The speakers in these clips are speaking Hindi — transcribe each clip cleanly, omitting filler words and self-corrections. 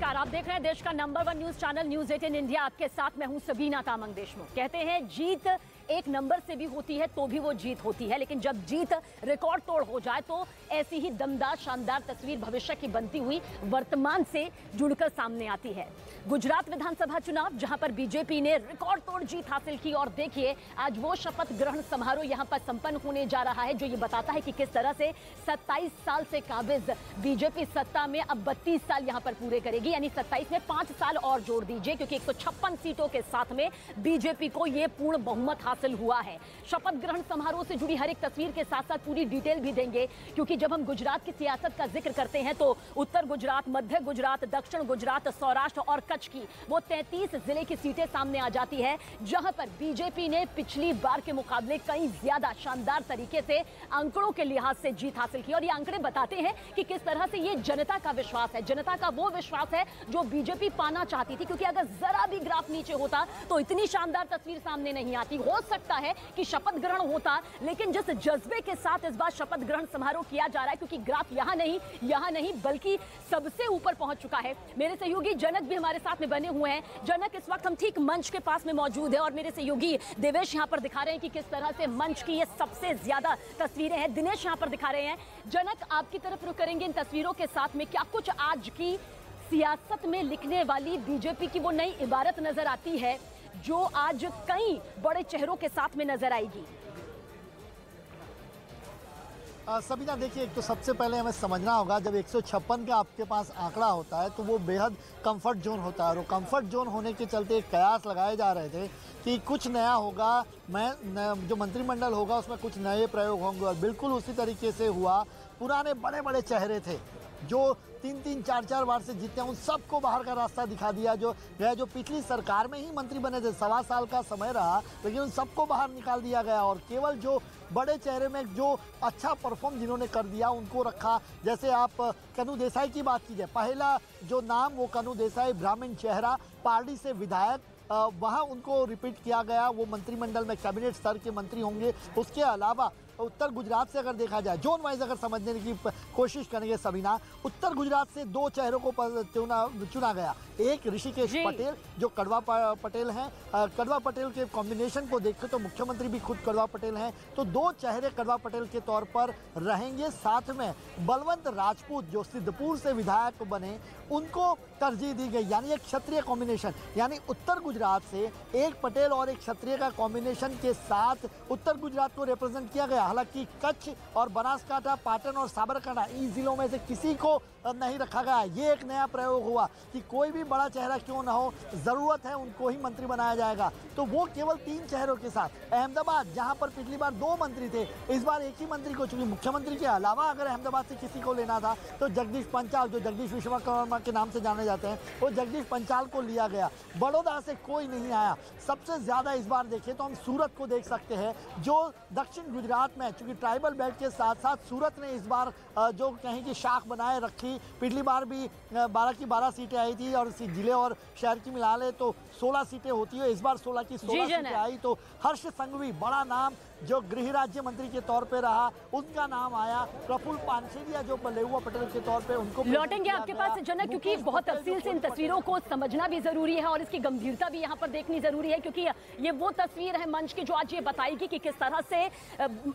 नमस्कार, आप देख रहे हैं देश का number 1 news channel news 18 India. आपके साथ मैं हूं सबीना तामंग देशमुख। कहते हैं जीत एक नंबर से भी होती है तो भी वो जीत होती है, लेकिन जब जीत रिकॉर्ड तोड़ हो जाए तो ऐसी ही दमदार शानदार तस्वीर भविष्य की बनती हुई वर्तमान से जुड़कर सामने आती है। गुजरात विधानसभा चुनाव, जहां पर बीजेपी ने रिकॉर्ड तोड़ जीत हासिल की, और देखिए आज वो शपथ ग्रहण समारोह यहां पर संपन्न होने जा रहा है, जो ये बताता है कि किस तरह से 27 साल से काबिज बीजेपी सत्ता में अब 32 साल यहां पर पूरे करेगी, यानी 27 में 5 साल और जोड़ दीजिए, क्योंकि 156 सीटों के साथ में बीजेपी को यह पूर्ण बहुमत हासिल हुआ है। शपथ ग्रहण समारोह से जुड़ी हर एक तस्वीर के साथ साथ पूरी डिटेल भी देंगे, क्योंकि जब हम गुजरात की सियासत का जिक्र करते हैं तो उत्तर गुजरात, मध्य गुजरात, दक्षिण गुजरात, सौराष्ट्र और कच्छ की वो 33 जिले की सीटें सामने आ जाती है, जहां पर बीजेपी ने पिछली बार के मुकाबले कई ज्यादा शानदार तरीके से आंकड़ों के लिहाज से जीत हासिल की। और ये आंकड़े बताते हैं कि किस तरह से ये जनता का विश्वास है, जनता का वो विश्वास है जो बीजेपी पाना चाहती थी, क्योंकि अगर जरा भी ग्राफ नीचे होता तो इतनी शानदार तस्वीर सामने नहीं आती। हो सकता है कि शपथ ग्रहण होता, लेकिन जिस जज्बे के साथ इस बार शपथ ग्रहण समारोह किया जा रहा है, क्योंकि ग्राफ यहां नहीं बल्कि सबसे ऊपर पहुंच चुका है। मेरे सहयोगी जनक भी हमारे साथ में बने हुए हैं। जनक, इस वक्त हम ठीक मंच के पास में मौजूद है और मेरे सहयोगी देवेश यहां पर दिखा रहे हैं कि किस तरह से मंच की ये सबसे ज्यादा तस्वीरें हैं। दिनेश यहां पर दिखा रहे हैं। जनक, आपकी तरफ रुख करेंगे इन तस्वीरों के साथ में। क्या कुछ आज की सियासत में लिखने वाली बीजेपी की वो नई इबारत नजर आती है जो आज कई बड़े चेहरों के साथ में नजर आएगी? सबीना, देखिए, एक तो सबसे पहले हमें समझना होगा, जब 156 का आपके पास आंकड़ा होता है तो वो बेहद कंफर्ट जोन होता है, और वो कंफर्ट जोन होने के चलते एक कयास लगाए जा रहे थे कि कुछ नया होगा, जो मंत्रिमंडल होगा उसमें कुछ नए प्रयोग होंगे, और बिल्कुल उसी तरीके से हुआ। पुराने बड़े बड़े चेहरे थे जो 3-3, 4-4 बार से जीते हैं, उन सबको बाहर का रास्ता दिखा दिया। जो पिछली सरकार में ही मंत्री बने थे, 1.25 साल का समय रहा, लेकिन उन सबको बाहर निकाल दिया गया, और केवल जो बड़े चेहरे में जो अच्छा परफॉर्म जिन्होंने कर दिया उनको रखा। जैसे आप कनु देसाई की बात कीजिए, पहला जो नाम वो कनु देसाई, ब्राह्मण चेहरा, पार्टी से विधायक, वहाँ उनको रिपीट किया गया, वो मंत्रिमंडल में कैबिनेट स्तर के मंत्री होंगे। उसके अलावा उत्तर गुजरात से अगर देखा जाए, जोन वाइज अगर समझने की कोशिश करेंगे सबीना, उत्तर गुजरात से 2 चेहरों को चुना गया। एक ऋषिकेश पटेल जो कड़वा पटेल हैं, कड़वा पटेल के कॉम्बिनेशन को देखें तो मुख्यमंत्री भी खुद कड़वा पटेल हैं, तो 2 चेहरे कड़वा पटेल के तौर पर रहेंगे। साथ में बलवंत राजपूत जो सिद्धपुर से विधायक बने, उनको तरजीह दी गई, यानी एक क्षत्रिय कॉम्बिनेशन, यानी उत्तर गुजरात से एक पटेल और एक क्षत्रिय का कॉम्बिनेशन के साथ उत्तर गुजरात को रिप्रेजेंट किया गया। हालांकि कच्छ और बनासकांठा, पाटन और साबरकांठा, इन जिलों में से किसी को नहीं रखा गया। ये एक नया प्रयोग हुआ कि कोई भी बड़ा चेहरा क्यों ना हो, जरूरत है उनको ही मंत्री बनाया जाएगा। तो वो केवल 3 चेहरों के साथ। अहमदाबाद, जहां पर पिछली बार 2 मंत्री थे, इस बार एक ही मंत्री को, चूंकि मुख्यमंत्री के अलावा अगर अहमदाबाद से किसी को लेना था तो जगदीश पंचाल, जो जगदीश विश्वकर्मा के नाम से जाने जाते हैं, वो जगदीश पंचाल को लिया गया। बड़ौदा से कोई नहीं आया। सबसे ज्यादा इस बार देखें तो हम सूरत को देख सकते हैं, जो दक्षिण गुजरात में, चूंकि ट्राइबल बेल्ट के साथ साथ सूरत ने इस बार जो कहें कि शाख बनाए रखी। पिछली बार भी 12 की 12 सीटें आई थी, और जिले और शहर की मिला ले तो 16 सीटें होती है। इस बार 16 की 16 सीटें आई, तो हर्ष संघवी, बड़ा नाम जो गृह राज्य मंत्री के तौर पे रहा, उनका नाम आया। प्रफुल्ल पानसेरिया जो बलेहुआ पटेल के तौर पे, उनको लौटेंगे आपके पास जनक, क्योंकि बहुत तफसील से इन तस्वीरों को समझना भी जरूरी है और इसकी गंभीरता भी यहाँ पर देखनी जरूरी है, क्योंकि ये वो तस्वीर है मंच की जो आज ये बताएगी कि किस तरह से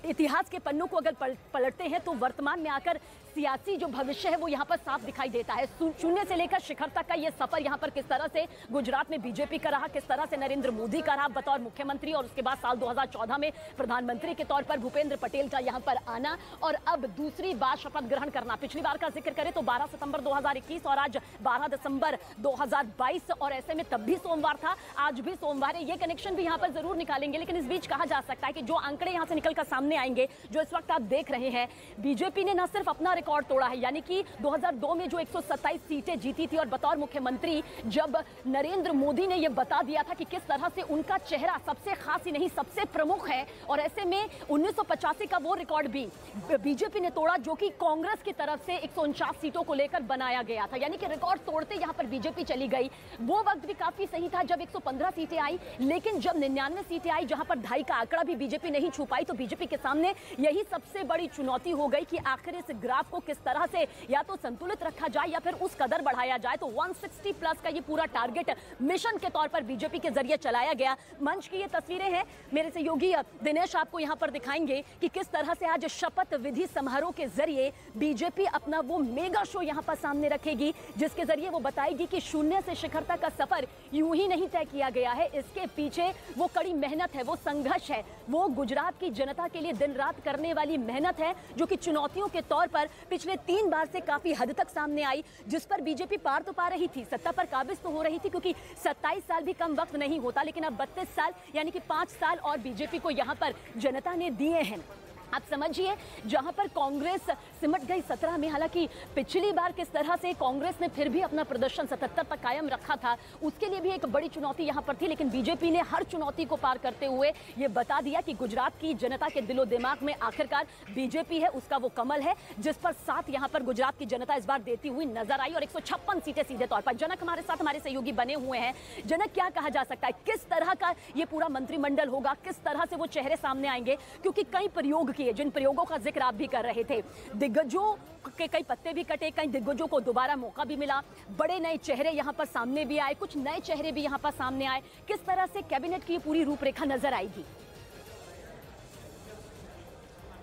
इतिहास के पन्नों को अगर पलटते हैं तो वर्तमान में आकर सियासी जो भविष्य है वो यहाँ पर साफ दिखाई देता है। शून्य से लेकर शिखर तक का ये सफर यहाँ पर किस तरह से गुजरात में बीजेपी का रहा, किस तरह से नरेंद्र मोदी का रहा बतौर मुख्यमंत्री, और उसके बाद साल 2014 में प्रधानमंत्री के तौर पर भूपेंद्र पटेल का यहाँ पर आना, और अब दूसरी बार शपथ ग्रहण करना। पिछली बार का जिक्र करें तो 12 सितंबर 2021 और आज 12 दिसंबर 2022, और ऐसे में तब भी सोमवार था, आज भी सोमवार है। ये कनेक्शन भी यहाँ पर जरूर निकालेंगे, लेकिन इस बीच कहा जा सकता है कि जो आंकड़े यहाँ से निकलकर सामने आएंगे, जो इस वक्त आप देख रहे हैं, बीजेपी ने न सिर्फ अपना रिकॉर्ड तोड़ा है, यानी कि 2002 में जो 127 सीटें जीती थी, और बतौर मुख्यमंत्री जब नरेंद्र मोदी ने यह बता दिया था कि किस तरह से उनका चेहरा सबसे खास ही नहीं सबसे प्रमुख है, और और ऐसे में 1985 का वो रिकॉर्ड भी बीजेपी ने तोड़ा जो कि कांग्रेस की तरफ से 149 सीटों को लेकर बनाया गया था, यानी कि रिकॉर्ड तोड़ते यहां पर बीजेपी चली गई। वो वक्त भी काफी सही था जब 115 सीटें आई, लेकिन जब 99 सीटें आई जहां पर 2.5 का आंकड़ा भी बीजेपी नहीं छू पाई, तो बीजेपी के सामने यही सबसे बड़ी चुनौती हो गई कि आखिर इस ग्राफ को किस तरह से या तो संतुलित रखा जाए या फिर उस कदर बढ़ाया जाए। तो 160 प्लस का ये पूरा टारगेट मिशन के तौर पर बीजेपी के जरिए चलाया गया। मंच की ये तस्वीरें हैं, मेरे सहयोगी दिनेश आपको यहां पर दिखाएंगे कि किस तरह से आज शपथ विधि समारोह के जरिए बीजेपी अपना वो मेगा शो यहां पर सामने रखेगी, जिसके जरिए वो बताएगी कि शून्य से शिखरता का सफर यूं ही नहीं तय किया गया है। इसके पीछे वो कड़ी मेहनत है, वो संघर्ष है, वो गुजरात की जनता के लिए दिन रात करने वाली मेहनत है, जो कि चुनौतियों के तौर पर पिछले 3 बार से काफी हद तक सामने आई, जिस पर बीजेपी पार तो पा रही थी, सत्ता पर काबिज तो हो रही थी, क्योंकि 27 साल भी कम वक्त नहीं होता, लेकिन अब 32 साल यानी कि 5 साल और बीजेपी को यहां पर जनता ने दिए हैं। आप समझिए, जहां पर कांग्रेस सिमट गई 17 में, हालांकि पिछली बार किस तरह से कांग्रेस ने फिर भी अपना प्रदर्शन 77 तक कायम रखा था, उसके लिए भी एक बड़ी चुनौती यहां पर थी, लेकिन बीजेपी ने हर चुनौती को पार करते हुए ये बता दिया कि गुजरात की जनता के दिलो दिमाग में आखिरकार बीजेपी है, उसका वो कमल है, जिस पर साथ यहां पर गुजरात की जनता इस बार देती हुई नजर आई और 156 सीटें सीधे तौर पर। जनक हमारे साथ, हमारे सहयोगी बने हुए हैं। जनक, क्या कहा जा सकता है, किस तरह का ये पूरा मंत्रिमंडल होगा, किस तरह से वो चेहरे सामने आएंगे, क्योंकि कई प्रयोग किए, जिन प्रयोगों का जिक्र आप भी कर रहे थे, दिग्गजों के कई पत्ते भी कटे, कई दिग्गजों को दोबारा मौका भी मिला, बड़े नए चेहरे यहां पर सामने भी आए, कुछ नए चेहरे भी यहां पर सामने आए। किस तरह से कैबिनेट की पूरी रूपरेखा नजर आएगी?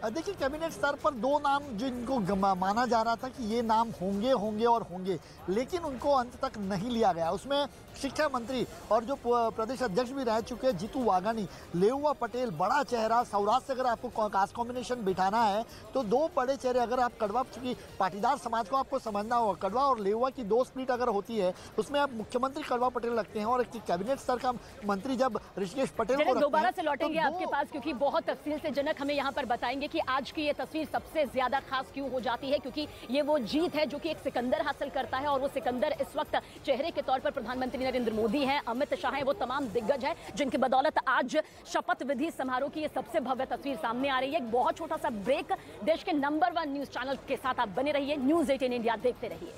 देखिए, कैबिनेट स्तर पर 2 नाम जिनको माना जा रहा था कि ये नाम होंगे और होंगे, लेकिन उनको अंत तक नहीं लिया गया। उसमें शिक्षा मंत्री और जो प्रदेश अध्यक्ष भी रह चुके हैं जीतू वाघानी, लेउवा पटेल, बड़ा चेहरा, सौराष्ट्र से अगर आपको कास्ट कॉम्बिनेशन बिठाना है तो 2 बड़े चेहरे, अगर आप कड़वा, चूंकि पाटीदार समाज को आपको समझना होगा, कड़वा और लेउवा की 2 स्प्लिट अगर होती है, उसमें आप मुख्यमंत्री कड़वा पटेल लगते हैं और एक कैबिनेट स्तर का मंत्री जब ऋषिकेश पटेल को दोबारा से लौटेंगे आपके पास, क्योंकि बहुत तफसील से जनक हमें यहाँ पर बताएंगे कि आज की ये तस्वीर सबसे ज्यादा खास क्यों हो जाती है, क्योंकि ये वो जीत है जो कि एक सिकंदर हासिल करता है, और वो सिकंदर इस वक्त चेहरे के तौर पर प्रधानमंत्री नरेंद्र मोदी हैं, अमित शाह हैं, वो तमाम दिग्गज हैं जिनकी बदौलत आज शपथ विधि समारोह की ये सबसे भव्य तस्वीर सामने आ रही है। एक बहुत छोटा सा ब्रेक, देश के नंबर 1 न्यूज चैनल के साथ आप बने रहिए, न्यूज़ 18 इंडिया देखते रहिए।